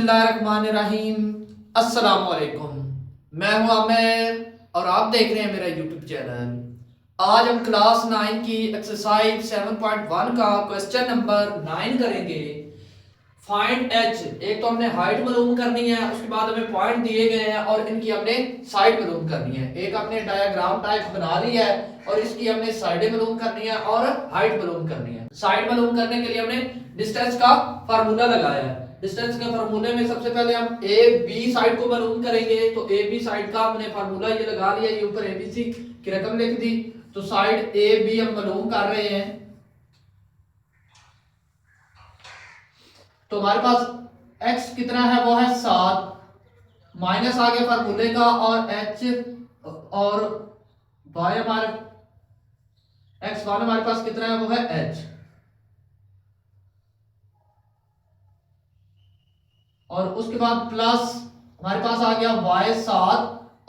बिस्मिल्लाहिर्रहमानिर्रहीम। अस्सलाम वालेकुम। मैं हूं आमिर और आप देख रहे हैं मेरा यूट्यूब चैनल। आज हम क्लास 9 की एक्सरसाइज 7.1 का क्वेश्चन नंबर 9 करेंगे। Find H. एक तो हमने हाइट मालूम करनी है, उसके बाद हमें पॉइंट दिए गए हैं और इनकी हमने साइड मालूम करनी है। एक हमने डायग्राम टाइप बना ली है और इसकी हमने साइडें मालूम करनी है और हाइट मालूम करनी है। साइड मालूम करने के लिए हमने डिस्टेंस का फार्मूला लगाया है। डिस्टेंस के फार्मूले में सबसे पहले हम ए बी साइड को मालूम करेंगे। तो ए बी साइड का हमने फार्मूला ये लगा लिया, ये ऊपर एबीसी की रकम लिख दी। तो साइड ए बी हम मालूम कर रहे हैं। तो हमारे पास x कितना है, वो है 7 माइनस आगे फार्मूले का और h और y हमारे x1 हमारे पास कितना है, वो है h और उसके बाद प्लस हमारे पास आ गया y7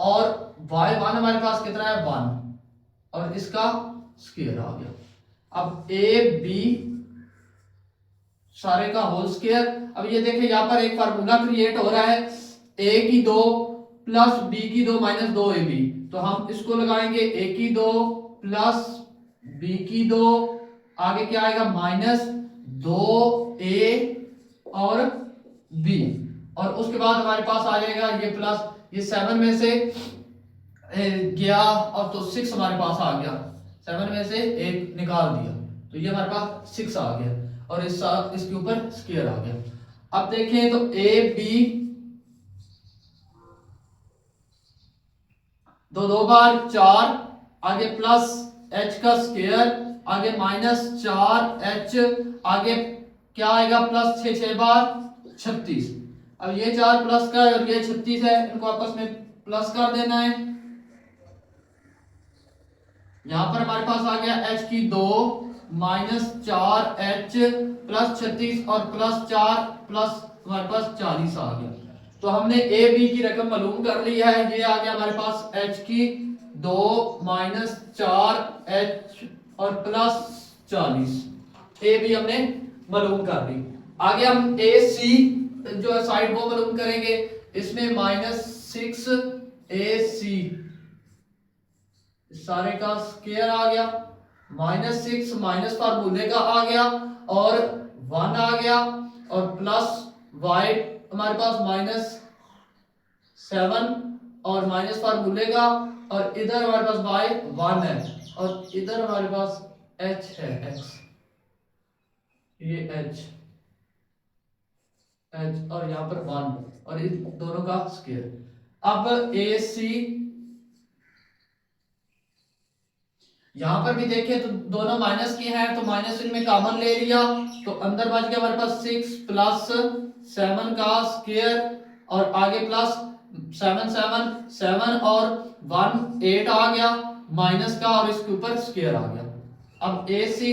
और y1 हमारे पास कितना है 1 और इसका स्क्वायर आ गया। अब ए बी सारे का होल स्क्वायर। अब ये देखिए यहाँ पर एक फार्मूला क्रिएट हो रहा है, a की 2 प्लस b की 2 माइनस 2ab। तो हम इसको लगाएंगे a की 2 प्लस b की 2, आगे क्या आएगा माइनस 2a और b और उसके बाद हमारे पास आ जाएगा ये प्लस, ये 7 में से गया और तो 6 हमारे पास आ गया। 7 में से 1 निकाल दिया तो ये हमारे पास 6 आ गया और इस साथ इसके ऊपर स्क्वायर आ गया। अब देखें तो ए बी दो बार 4, आगे प्लस h का स्क्वायर, आगे माइनस 4h, आगे क्या आएगा प्लस 6 बार 36। अब ये 4 प्लस का और ये 36 है, इनको आपस में प्लस कर देना है। यहां पर हमारे पास आ गया h की 2 माइनस 4h प्लस 36 और प्लस 4 प्लस हमारे पास 40 आ गया। तो हमने ए बी की रकम मालूम कर ली है। ये आ गया हमारे पास h की 2 माइनस 4h और प्लस 40। ए बी हमने मालूम कर ली। आगे हम ए सी जो है साइड वो मालूम करेंगे। इसमें माइनस 6ac सारे का स्क्वायर आ गया, माइनस 6 माइनस फार्मूले का आ गया और 1 आ गया और प्लस y हमारे पास माइनस 7 और माइनस फार्मूले का और इधर हमारे पास y 1 है और इधर हमारे पास h है x, ये h और यहाँ पर 1 और इन दोनों का स्क्वायर। अब ए सी यहां पर भी देखें तो दोनों माइनस के हैं तो माइनस इनमें कॉमन ले लिया तो अंदर बच गया हमारे पास 6 प्लस 7 का स्क्वायर और आगे प्लस 7 और 1 8 आ गया माइनस का और इसके ऊपर स्क्वायर आ गया। अब ए सी,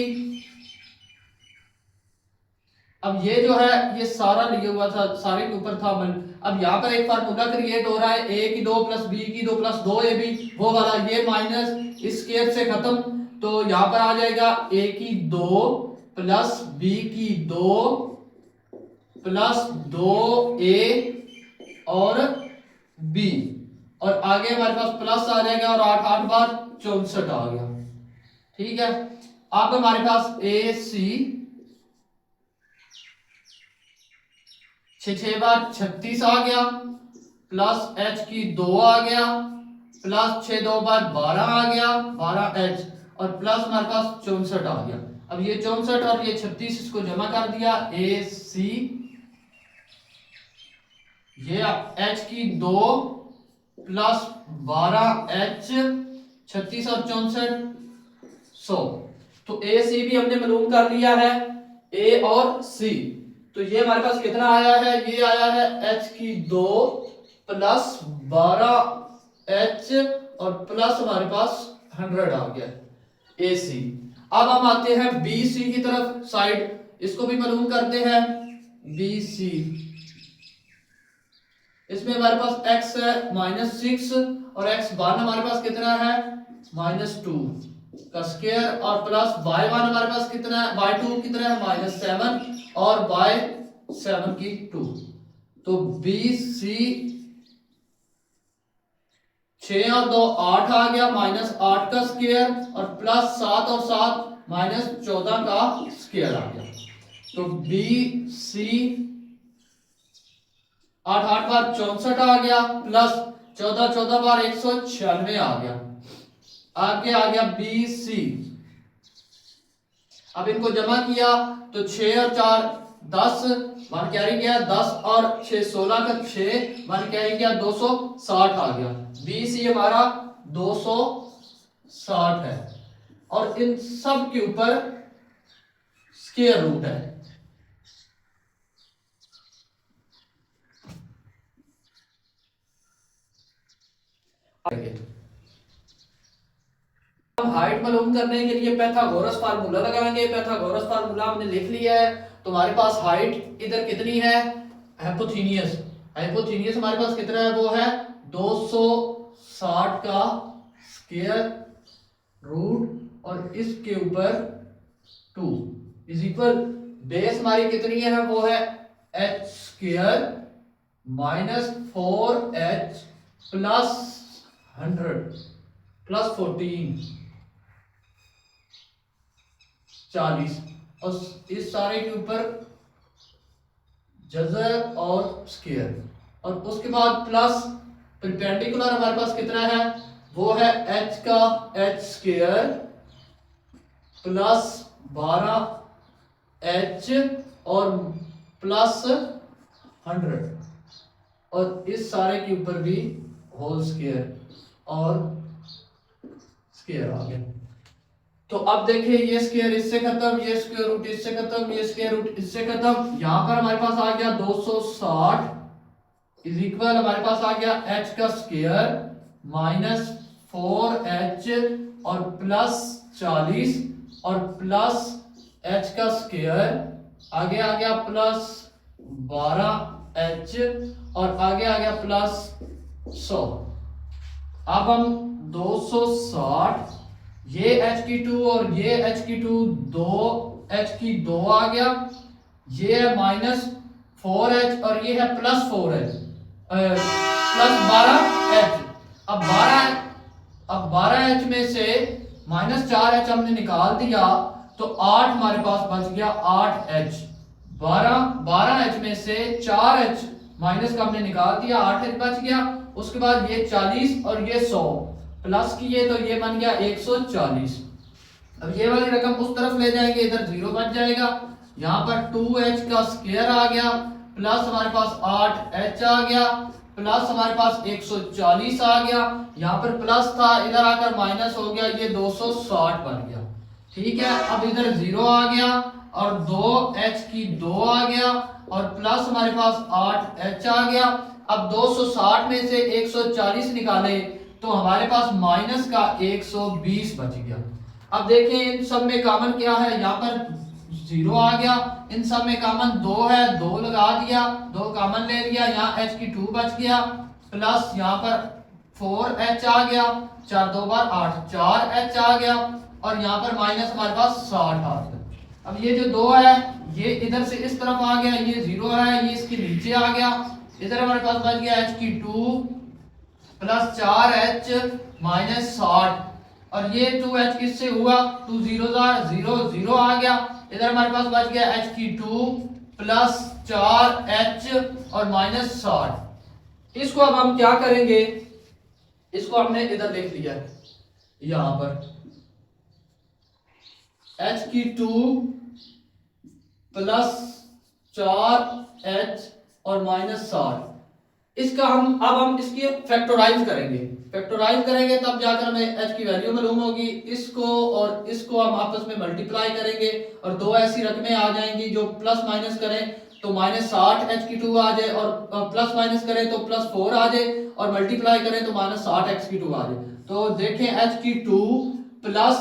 अब ये जो है ये सारा लिया हुआ था, सारे के ऊपर था। अब यहाँ पर एक फार्मूला क्रिएट हो रहा है, a की 2 प्लस b की 2 प्लस 2ab वो वाला, ये माइनस इस स्क्वायर से खत्म। तो यहाँ पर आ जाएगा a की 2 प्लस b की 2 प्लस 2a और b और आगे हमारे पास प्लस आ जाएगा और 8 बार 64 आ गया। ठीक है। अब हमारे पास ए सी 6 बार 36 आ गया प्लस h की 2 आ गया प्लस 6 बार 12 आ गया 12h और प्लस हमारे पास 64 आ गया। अब ये 64 और ये 36 इसको जमा कर दिया ए सी, ये h की 2 प्लस 12h 36 और 64 100। तो ए सी भी हमने मालूम कर लिया है, ए और सी। तो ये हमारे पास कितना आया है, ये आया है h की 2 प्लस 12h और प्लस हमारे पास 100 आ गया ए सी। अब हम आते हैं बी सी की तरफ, साइड इसको भी मालूम करते हैं बी सी। इसमें हमारे पास x है माइनस 6 और x1 हमारे पास कितना है माइनस 2 का स्क्वायर और प्लस y1 हमारे पास कितना है y2 कितना है माइनस 7 और y7 की 2। तो बी सी 6 और 2 8 आ गया, -8 का स्क्वायर और प्लस 7 और 7 -14 का स्क्वायर आ गया। तो बी सी 8 8 बार 64 आ गया, प्लस 14 14 बार 196 आ गया। आगे आ गया बी सी। अब इनको जमा किया तो 6 और 4 10 मान कैरी गया, 10 और 6 16 का 6 मान कैरी गया, 260 आ गया। बी सी हमारा 260 है और इन सब के ऊपर स्क्वायर रूट है। हम हाइट मालूम करने के लिए पाइथागोरस फार्मूला लगाएंगे। पाइथागोरस फार्मूला हमने लिख लिया है। तो हमारे पास हाइट इधर कितनी है, हाइपोथेनियस। हाइपोथेनियस हमारे पास कितना है, वो है 260 का स्क्वायर रूट और इसके ऊपर 2 इज इक्वल, बेस हमारी कितनी है, वो है h square -4h plus 100 plus 14 40 और इस सारे के ऊपर जज़र और स्क्वायर और उसके बाद प्लस परपेंडिकुलर हमारे पास कितना है, वो है h का h स्क्वायर प्लस 12h और प्लस 100 और इस सारे के ऊपर भी होल स्क्वायर और स्क्वायर आ गया। तो अब देखिए ये स्क्वायर इससे खत्म, ये स्क्वायर रूट इससे खत्म, ये स्क्वायर रूट इससे खत्म। यहां पर हमारे पास आ गया 260 इज इक्वल हमारे पास आ गया h का स्क्वायर -4h और प्लस 40 और प्लस h का स्क्वायर, आगे आ गया प्लस 12h और आगे आ गया प्लस 100। अब हम 260, ये h की 2 और ये h की 2, 2h की 2 आ गया, ये है -4h और ये है +4h प्लस 12h। अब 12h में से -4h हमने निकाल दिया तो 8 हमारे पास बच गया, 8h। 12h में से 4h माइनस का हमने निकाल दिया, 8h बच गया। उसके बाद ये 40 और ये 100 प्लस किए तो ये बन गया 140। अब ये वाली रकम उस तरफ ले जाएंगे, इधर 0 बच जाएगा। यहाँ पर 2h का स्क्वायर आ गया प्लस हमारे पास 8h आ गया प्लस हमारे पास 140 आ गया। यहाँ पर प्लस था, इधर आकर माइनस हो गया, ये 260 बन गया। ठीक है, अब इधर 0 आ गया और 2h की 2 आ गया और प्लस हमारे पास 8h आ गया। अब 260 में से 140 निकाले तो हमारे पास माइनस का 120 बच गया। अब देखें इन सब में कॉमन क्या है, यहाँ पर 0 आ गया, इन सब में कॉमन 2 है, 2 लगा दिया, 2 कॉमन ले लिया, यहाँ h की 2 बच गया प्लस यहाँ पर 4h आ गया, 4 2 बार 8, 4h आ गया और यहाँ पर माइनस हमारे पास 60 आ गया। अब ये जो 2 है ये इधर से इस तरफ आ गया, ये 0 है, ये इसके नीचे आ गया, इधर हमारे पास बच गया h की 2 प्लस 4h माइनस 60 और ये 2h किससे हुआ, 2 0 0 0 आ गया, इधर हमारे पास बच गया h की 2 प्लस 4h और माइनस 60। इसको अब हम क्या करेंगे, इसको हमने इधर लिख लिया है, यहां पर h की 2 प्लस 4h और माइनस 60। इसका हम इसकी फैक्टराइज करेंगे। फैक्टराइज करेंगे तब जाकर हमें h की वैल्यू मालूम होगी। इसको और इसको हम आपस में मल्टीप्लाई करेंगे और दो ऐसी रकमें आ जाएंगी जो प्लस माइनस करें तो -60 h की 2 आ जाए और प्लस माइनस करें तो +4 आ जाए और मल्टीप्लाई करें तो -60 x की 2 आ जाए। तो देखें h की 2 प्लस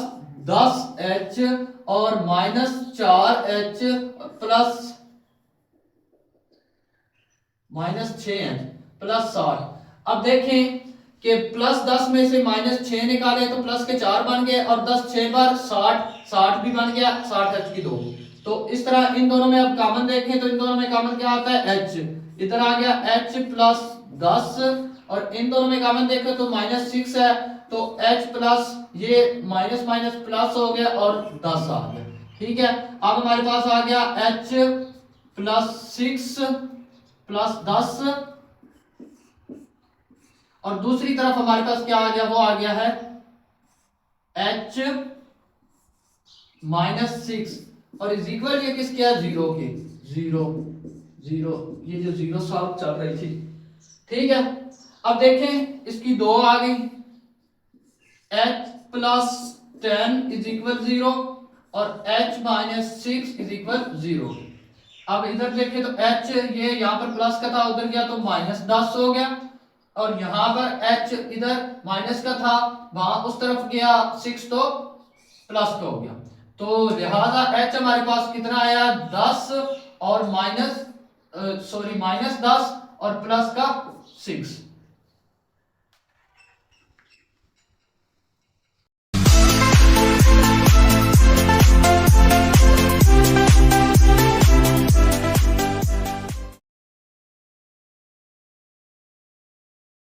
10h और -4h प्लस -6h प्लस 60। अब देखें कि +10 में से -6 निकाले तो प्लस के 4 बन गए और 10 6 बार 60, 60 भी बन गया, 60h की 2। तो इस तरह इन दोनों में अब कॉमन देखें तो इन दोनों में कॉमन क्या आता है, h। इधर आ गया h प्लस 10 और इन दोनों में कॉमन देखो तो -6 है, तो h प्लस ये माइनस माइनस प्लस हो गया और 10 आ गया। ठीक है, अब हमारे पास आ गया h प्लस 6 प्लस 10 और दूसरी तरफ हमारे पास क्या आ गया, वो आ गया है h माइनस 6 और इज इक्वल ये किसके है, 0 के। 0 0 ये जो 0 सॉल्व चल रही थी। ठीक है, अब देखें इसकी दो आ गई, h प्लस 10 इज इक्वल 0 और h माइनस 6 इज इक्वल 0। अब इधर देखें तो h ये यहाँ पर प्लस का था, उधर गया तो -10 हो गया और यहाँ पर h इधर माइनस का था, वहां उस तरफ गया 6 तो प्लस का हो गया। तो लिहाजा h हमारे पास कितना आया, 10 और -10 और प्लस का 6।